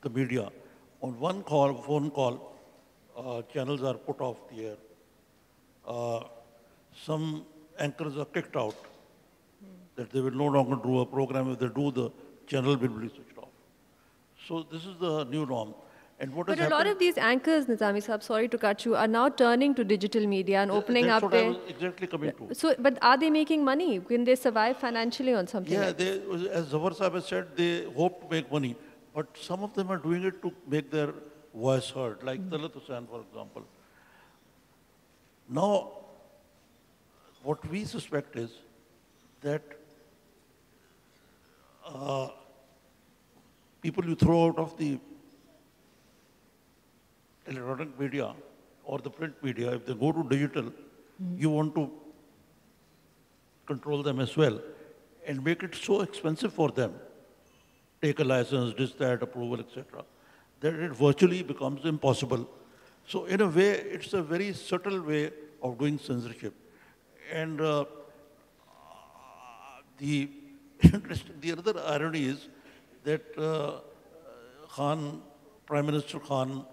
the media. On one call, phone call, channels are put off the air. Some anchors are kicked out, that they will no longer do a program. If they do, the channel will be switched off. So this is the new norm. And what But has a lot happened, of these anchors, Nizami Sahab, sorry to cut you, are now turning to digital media and opening that's up what I their... was exactly coming to. So, but are they making money? Can they survive financially on something Yeah, like this? they, as Zawar Sahib has said, they hope to make money, but some of them are doing it to make their voice heard, like Talat Hussain, for example. Now, what we suspect is that people you throw out of the electronic media or the print media, if they go to digital, you want to control them as well and make it so expensive for them, take a license, this, that, approval, etc., that it virtually becomes impossible. So in a way, it's a very subtle way of doing censorship. And the other irony is that Prime Minister Khan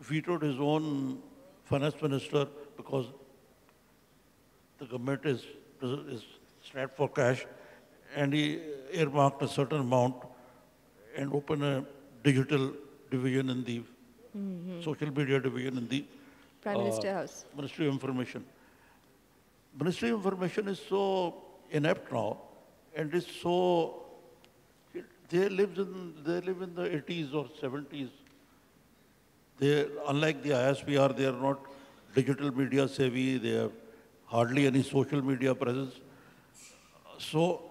vetoed his own finance minister because the government is strapped for cash, and he earmarked a certain amount and opened a digital division in the social media division in the Prime Minister House. Ministry of Information. Ministry of Information is so inept now, and is so, they live in the 80s or 70s. They, unlike the ISPR, they are not digital media savvy. They have hardly any social media presence. So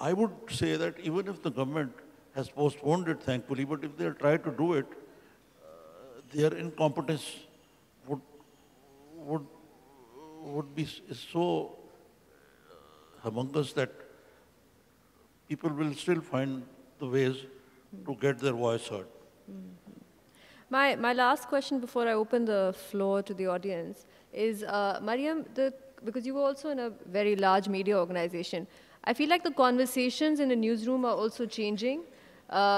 I would say that even if the government has postponed it, thankfully, but if they try to do it, their incompetence would be so humongous that people will still find the ways to get their voice heard. My last question before I open the floor to the audience is, Mariam, because you were also in a very large media organization, I feel like the conversations in the newsroom are also changing.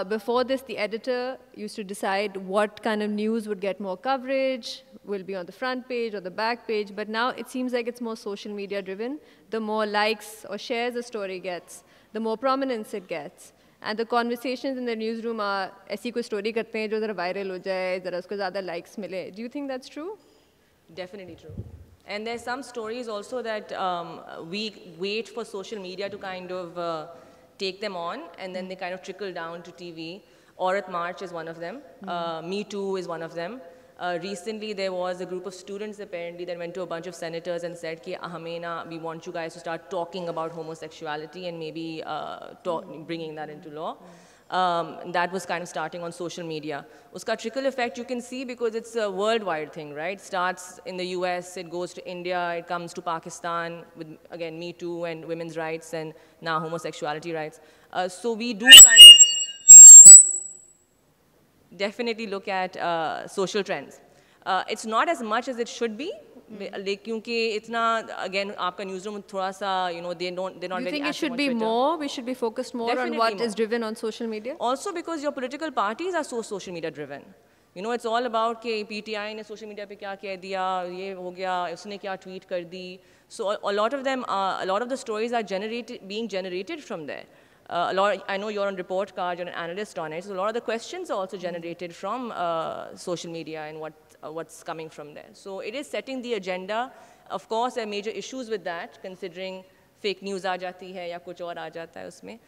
Before this, the editor used to decide what kind of news would get more coverage, will be on the front page or the back page, but now it seems like it's more social media driven. The more likes or shares a story gets, the more prominence it gets. And the conversations in the newsroom are, ऐसी कोई story करते हैं जो ज़रा viral हो जाए, ज़रा उसको ज़्यादा likes मिले. Do you think that's true? Definitely true. And there's some stories also that we wait for social media to kind of take them on, and then they kind of trickle down to TV. Aurat March is one of them. Me Too is one of them. Recently, there was a group of students, apparently, that went to a bunch of senators and said, Ki, we want you guys to start talking about homosexuality and maybe bringing that into law. That was kind of starting on social media. Uska trickle effect you can see because it's a worldwide thing, right? Starts in the US, it goes to India, it comes to Pakistan with, again, Me Too and women's rights and now homosexuality rights. So we do kind of definitely look at social trends. It's not as much as it should be, क्योंकि इतना again आपका newsroom थोड़ा सा they're not Do very you think it active should on be Twitter. more? We should be focused more Definitely on what more. is driven on social media? Also because your political parties are so social media driven. It's all about कि PTI ने social media पे क्या कह दिया, ये हो गया, उसने क्या tweet कर दी. So a lot of them, a lot of the stories are being generated from there. I know you're on report card, you're an analyst on it, so a lot of the questions are also generated from social media and what's coming from there. So it is setting the agenda. Of course, there are major issues with that, considering fake news aa jati hai ya kuch aur aa jata hai usme.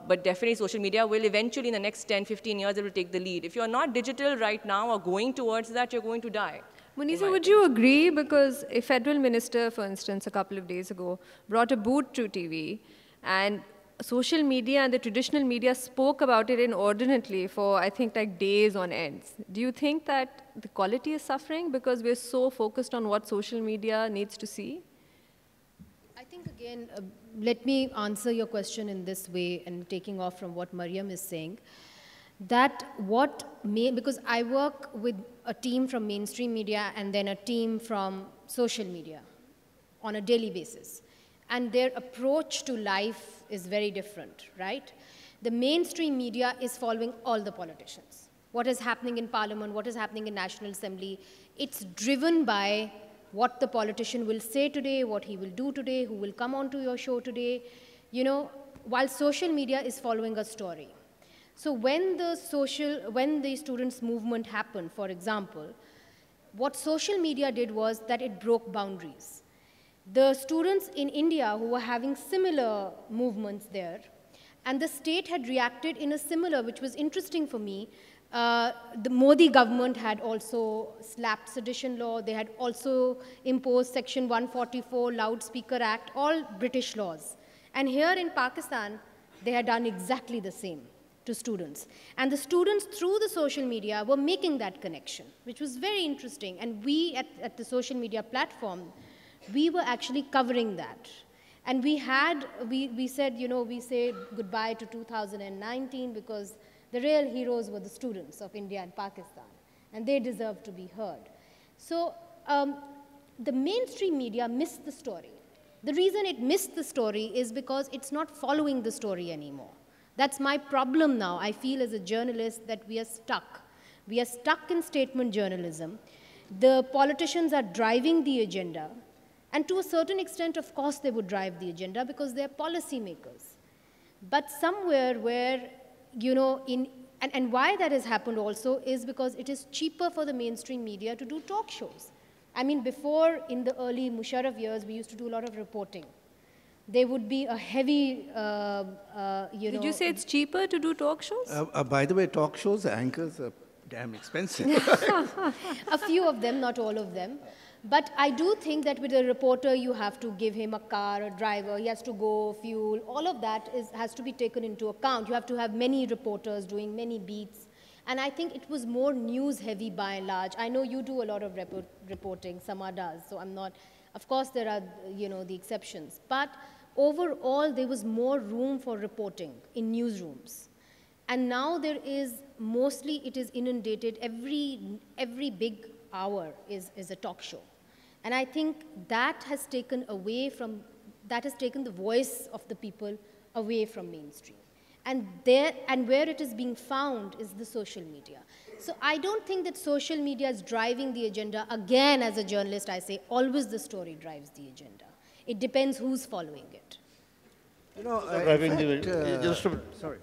But definitely social media will eventually, in the next 10, 15 years, it will take the lead. If you're not digital right now or going towards that, you're going to die. Munisa, would you agree? Because a federal minister, for instance, a couple of days ago, brought a boot to TV, and social media and the traditional media spoke about it inordinately for, I think, like days on ends. Do you think that the quality is suffering because we're so focused on what social media needs to see? I think, again, let me answer your question in this way, and taking off from what Mariam is saying, that because I work with a team from mainstream media and then a team from social media on a daily basis. And their approach to life is very different, right? The mainstream media is following all the politicians. What is happening in Parliament, what is happening in National Assembly, it's driven by what the politician will say today, what he will do today, who will come onto your show today, you know, while social media is following a story. So when the students' movement happened, for example, what social media did was that it broke boundaries. The students in India who were having similar movements there, and the state had reacted in a similar, which was interesting for me. The Modi government had also slapped sedition law. They had also imposed Section 144, Loudspeaker Act, all British laws. And here in Pakistan, they had done exactly the same to students. And the students, through the social media, were making that connection, which was very interesting. And we, at the social media platform, we were actually covering that. And we said, you know, we say goodbye to 2019 because the real heroes were the students of India and Pakistan, and they deserve to be heard. So the mainstream media missed the story. The reason it missed the story is because it's not following the story anymore. That's my problem now. I feel as a journalist that we are stuck. We are stuck in statement journalism. The politicians are driving the agenda. And to a certain extent, of course, they would drive the agenda because they're policymakers. But somewhere where, you know, and why that has happened also is because it is cheaper for the mainstream media to do talk shows. I mean, before, in the early Musharraf years, we used to do a lot of reporting. There would be a heavy, Did you say it's cheaper to do talk shows? By the way, talk shows, anchors are damn expensive. A few of them, not all of them. But I do think that with a reporter, you have to give him a car, a driver, he has to go, fuel, all of that has to be taken into account. You have to have many reporters doing many beats. And I think it was more news heavy by and large. I know you do a lot of reporting, Sama does, so I'm not, of course there are, you know, the exceptions. But overall, there was more room for reporting in newsrooms. And now there is, mostly it is inundated, every big hour is a talk show. And I think that has taken the voice of the people away from mainstream. And where it is being found is the social media. So I don't think that social media is driving the agenda. Again, as a journalist, I say always the story drives the agenda. It depends who's following it. You know, driving sorry.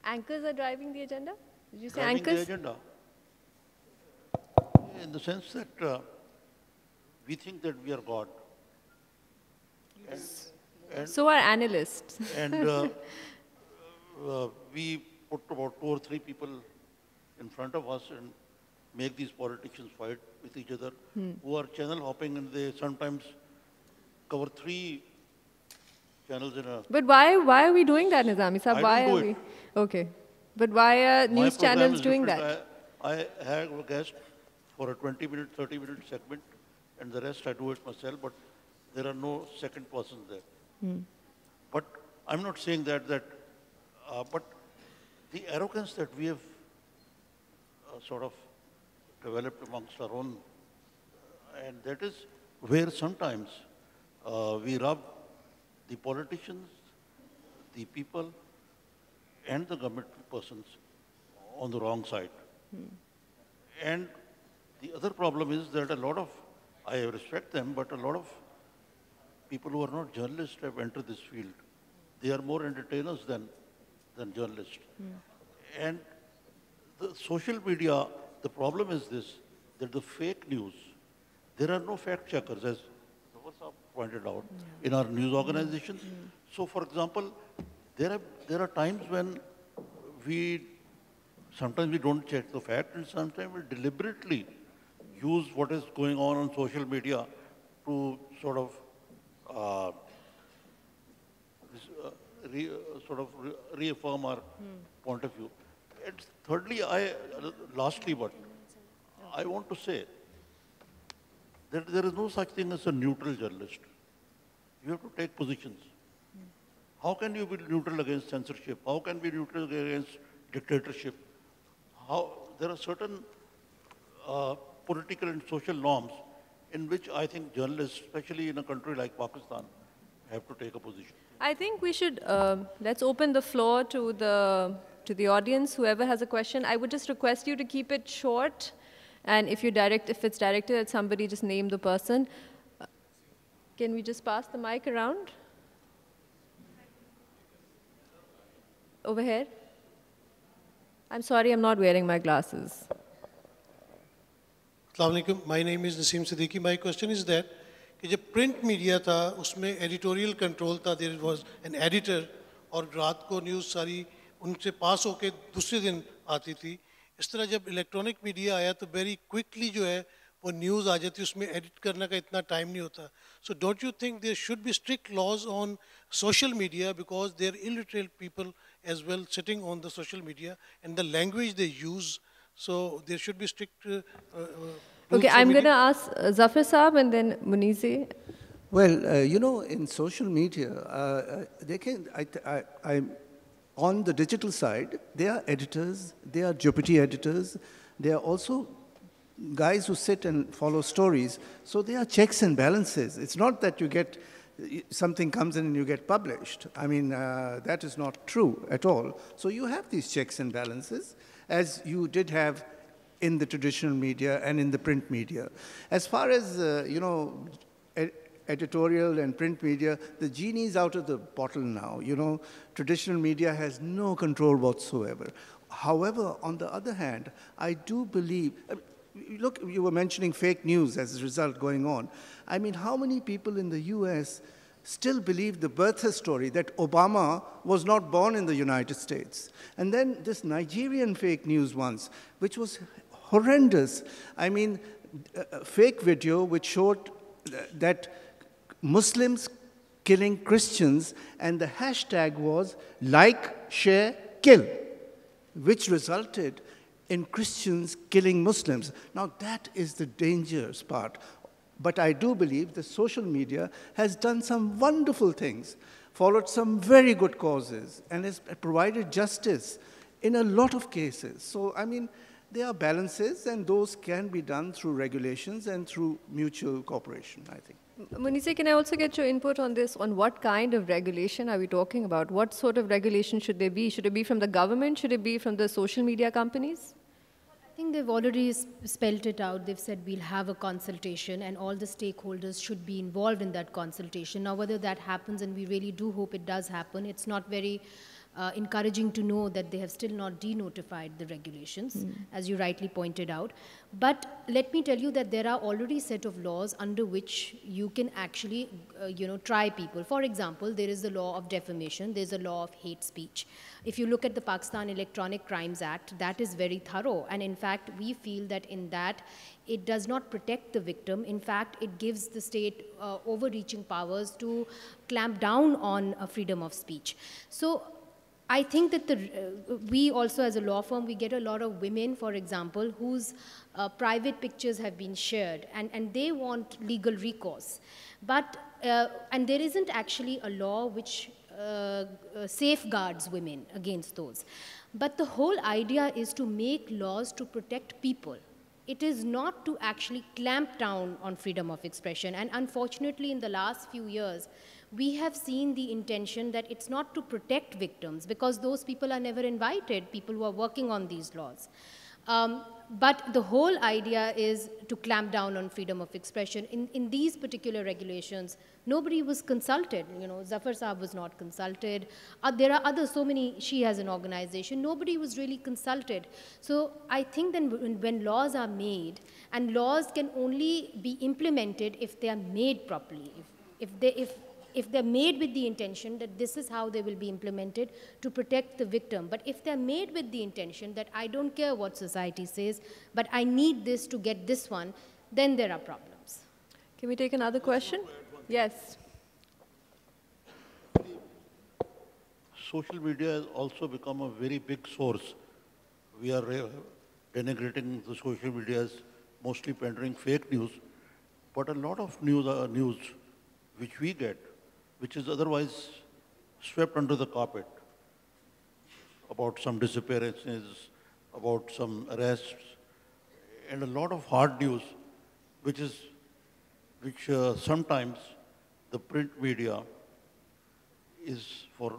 Anchors are driving the agenda? Did you say Driving anchors? the agenda. In the sense that we think that we are God. And So are analysts. and we put about 2 or 3 people in front of us and make these politicians fight with each other, who are channel hopping, and they sometimes cover 3 channels in a... But why are we doing that, Nizami Sahab? I Why don't are do we? it. Okay. But why are My news program channels is doing different. that? I have a guest for a 20-minute, 30-minute segment, and the rest I do it myself, but there are no second persons there. But I'm not saying that but the arrogance that we have sort of developed amongst our own, and that is where sometimes we rub the politicians, the people, and the government persons on the wrong side. And the other problem is that a lot of, I respect them, but a lot of people who are not journalists have entered this field. They are more entertainers than journalists. And the social media, the problem is this, that the fake news, there are no fact checkers, as Saab pointed out, in our news organizations. So, for example, there are times when sometimes we don't check the fact, and sometimes we deliberately use what is going on social media to sort of reaffirm our point of view. And thirdly, lastly, but I want to say that there is no such thing as a neutral journalist. You have to take positions. How can you be neutral against censorship? How can you be neutral against dictatorship? There are certain political and social norms in which I think journalists, especially in a country like Pakistan, have to take a position. I think we should, let's open the floor to the audience, whoever has a question. I would just request you to keep it short, and if it's directed at somebody, just name the person. Can we just pass the mic around? Over here. I'm sorry, I'm not wearing my glasses. Assalamu alaikum. My name is Naseem Siddiqui. My question is that कि जब print media था उसमें editorial control था, there was an editor, और रात को news सारी उनसे पास होके दूसरे दिन आती थी. इस तरह जब इलेक्ट्रॉनिक मीडिया आया तो वेरी क्विकली जो है वो न्यूज़ आ जाती, उसमें एडिट करने का इतना टाइम नहीं होता. So don't you think there should be strict laws on social media because there illiterate people as well sitting on the social media and the language they use, so there should be strict okay, I'm going to ask Zafar Saab and then Munizi. Well, you know, in social media, they can, on the digital side, they are editors, they are deputy editors, they are also guys who sit and follow stories, so they are checks and balances. It's not that you get something comes in and you get published. I mean, that is not true at all. So you have these checks and balances, as you did have in the traditional media and in the print media. As far as, you know, editorial and print media, the genie is out of the bottle now. You know, traditional media has no control whatsoever. However, on the other hand, I do believe, look, you were mentioning fake news as a result going on. I mean, how many people in the US still believe the birther story that Obama was not born in the United States? And then this Nigerian fake news once, which was horrendous. I mean, a fake video which showed that Muslims killing Christians, and the hashtag was like, share, kill, which resulted in Christians killing Muslims. Now that is the dangerous part. But I do believe the social media has done some wonderful things, followed some very good causes, and has provided justice in a lot of cases. So, I mean, there are balances, and those can be done through regulations and through mutual cooperation, I think. Munisi, can I also get your input on this? On what kind of regulation are we talking about? What sort of regulation should there be? Should it be from the government? Should it be from the social media companies? I think they've already spelled it out. They've said we'll have a consultation and all the stakeholders should be involved in that consultation. Now, whether that happens, and we really do hope it does happen, it's not very encouraging to know that they have still not denotified the regulations, as you rightly pointed out. But let me tell you that there are already a set of laws under which you can actually, try people. For example, there is the law of defamation, there's a law of hate speech. If you look at the Pakistan Electronic Crimes Act, that is very thorough. And in fact, we feel that in that, it does not protect the victim. In fact, it gives the state overreaching powers to clamp down on freedom of speech. So I think that we also as a law firm, we get a lot of women, for example, whose private pictures have been shared and they want legal recourse. But, and there isn't actually a law which safeguards women against those. But the whole idea is to make laws to protect people. It is not to actually clamp down on freedom of expression. And unfortunately, in the last few years, we have seen the intention that it's not to protect victims, because those people are never invited, people who are working on these laws. But the whole idea is to clamp down on freedom of expression. In these particular regulations, nobody was consulted. You know, Zafar Saab was not consulted. There are others, so many, she has an organization. Nobody was really consulted. So I think then when laws are made, and laws can only be implemented if they are made properly, if they're made with the intention that this is how they will be implemented to protect the victim. But if they're made with the intention that I don't care what society says, but I need this to get this one, then there are problems. Can we take another question? Yes. Social media has also become a very big source. We are denigrating the social media as mostly pandering fake news, but a lot of news which we get, which is otherwise swept under the carpet, about some disappearances, about some arrests, and a lot of hard news, which sometimes the print media is for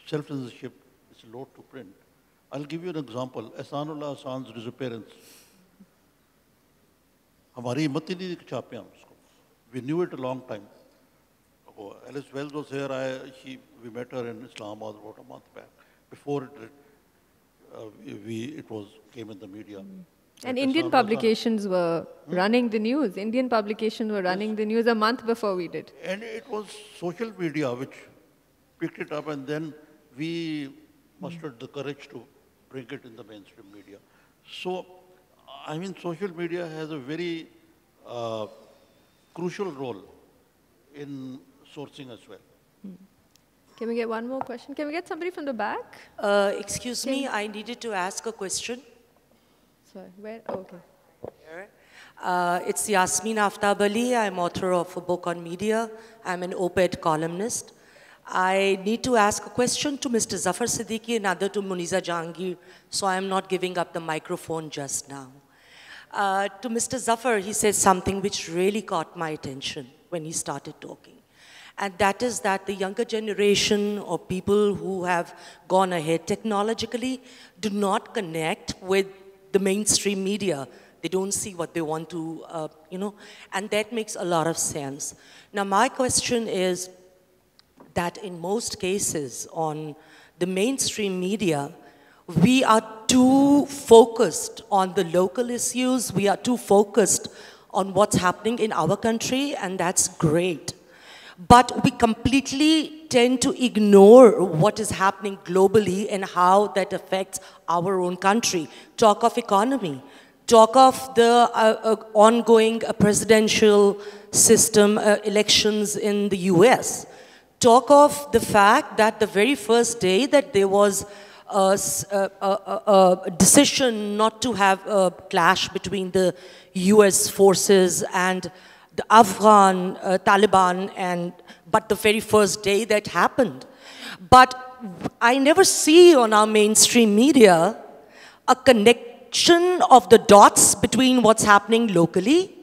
self-censorship, it's low to print. I'll give you an example. Ehsanullah Hassan's disappearance. हमारी हिम्मत ही नहीं छापे हम उसको. We knew it a long time ago. Alice Wells was here. We met her in Islamabad about a month back. Before it came in the media. And Indian publications were running the news. Indian publications were running the news a month before we did. And it was social media which picked it up, and then we mustered the courage to bring it in the mainstream media. So, I mean, social media has a very crucial role in sourcing as well. Can we get one more question? Can we get somebody from the back? Excuse me, I needed to ask a question. Sorry, where? Oh, okay. It's Yasmin Aftab Ali. I'm author of a book on media. I'm an op-ed columnist. I need to ask a question to Mr. Zafar Siddiqui and other to Muniza Jahangir, so I'm not giving up the microphone just now. To Mr. Zafar, he said something which really caught my attention when he started talking. And that is that the younger generation or people who have gone ahead technologically do not connect with the mainstream media. They don't see what they want to, and that makes a lot of sense. Now, my question is that in most cases on the mainstream media, we are too focused on the local issues. We are too focused on what's happening in our country, and that's great. But we completely tend to ignore what is happening globally and how that affects our own country. Talk of economy, talk of the ongoing presidential system, elections in the US. Talk of the fact that the very first day that there was a decision not to have a clash between the US forces and the Afghan Taliban, but the very first day that happened. But I never see on our mainstream media a connection of the dots between what's happening locally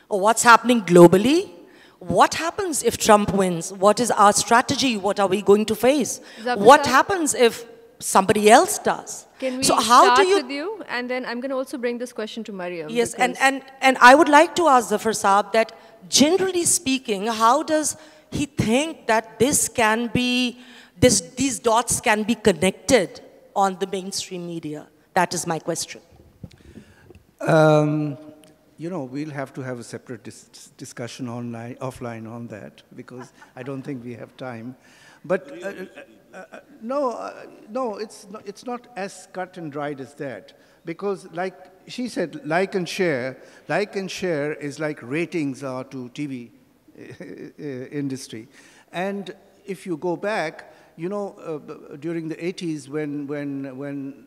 or what's happening globally. What happens if Trump wins? What is our strategy? What are we going to face? What happens if somebody else does? Can we so how start do you, with you? And then I'm going to also bring this question to Mariam. Yes, and I would like to ask Zafar Saab that, generally speaking, how does he think that this can be, these dots can be connected on the mainstream media? That is my question. You know, we'll have to have a separate discussion offline on that, because I don't think we have time. But no, it's not as cut and dried as that. Because like she said, like and share is like ratings are to TV industry. And if you go back, you know, during the 80s when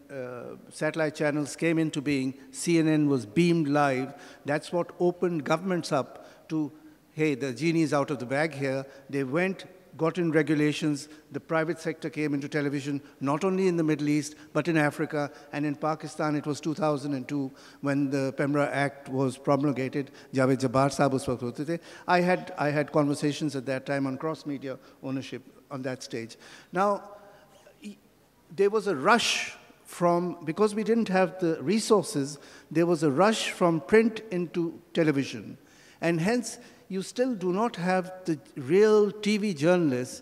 satellite channels came into being, CNN was beamed live. That's what opened governments up to, hey, the genie's out of the bag here. They went, got in regulations. The private sector came into television, not only in the Middle East, but in Africa. And in Pakistan, it was 2002 when the Pembra Act was promulgated. Javed Jabbar Sahab us waqt hote the. I had conversations at that time on cross-media ownership on that stage. Now, there was a rush because we didn't have the resources, there was a rush from print into television. And hence, you still do not have the real TV journalists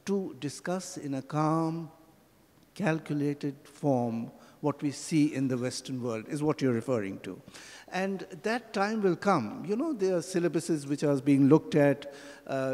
to discuss in a calm, calculated form what we see in the Western world, is what you're referring to. And that time will come. You know, there are syllabuses which are being looked at,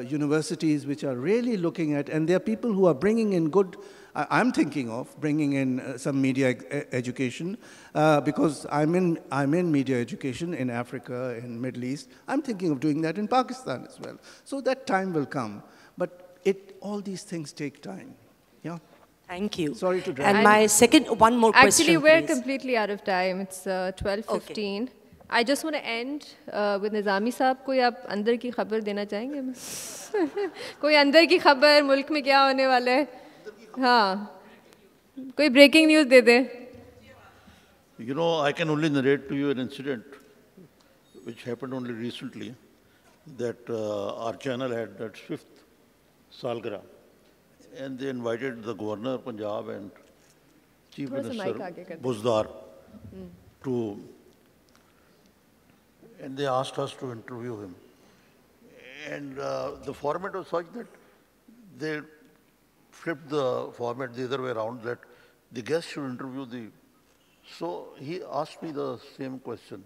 universities which are really looking at, and there are people who are bringing in good, I'm thinking of bringing in some media education, because I'm in media education in Africa, in Middle East. I'm thinking of doing that in Pakistan as well. So that time will come. But all these things take time. Yeah. Thank you. Sorry to drag. And my second, one more question, Actually, we're please. completely out of time. It's 12:15. I just want to end with Nizami साहब. कोई आप अंदर की खबर देना चाहेंगे? कोई अंदर की खबर, मुल्क में क्या होने वाला है? हाँ, कोई breaking news they they. You know, I can only narrate to you an incident which happened only recently, that our channel had that 5th Salgira. And they invited the governor of Punjab and Chief Minister Buzdar to, and they asked us to interview him. And the format was such that they flipped the format the other way around, that the guest should interview the, so he asked me the same question.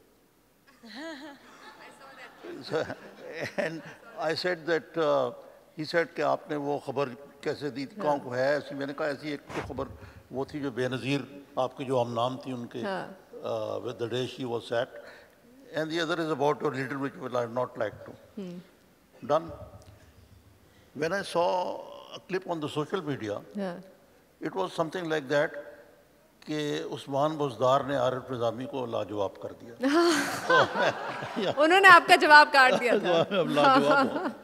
And I said that, he said कि आपने वो खबर कैसे दी थी, कौन को है ऐसी, मैंने कहा ऐसी एक तो खबर वो थी जो बेनज़ीर आपके जो हम नाम थी उनके, with the day she was sat, and the other is about your leader, which will I not like to. Done. When I saw a clip on the social media, it was something like that कि उस्मान बुज़दार ने आरिफ निज़ामी को लाजवाब कर दिया. उन्होंने आपका जवाब काट दिया था.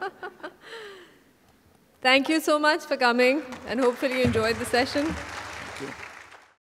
Thank you so much for coming, and hopefully you enjoyed the session.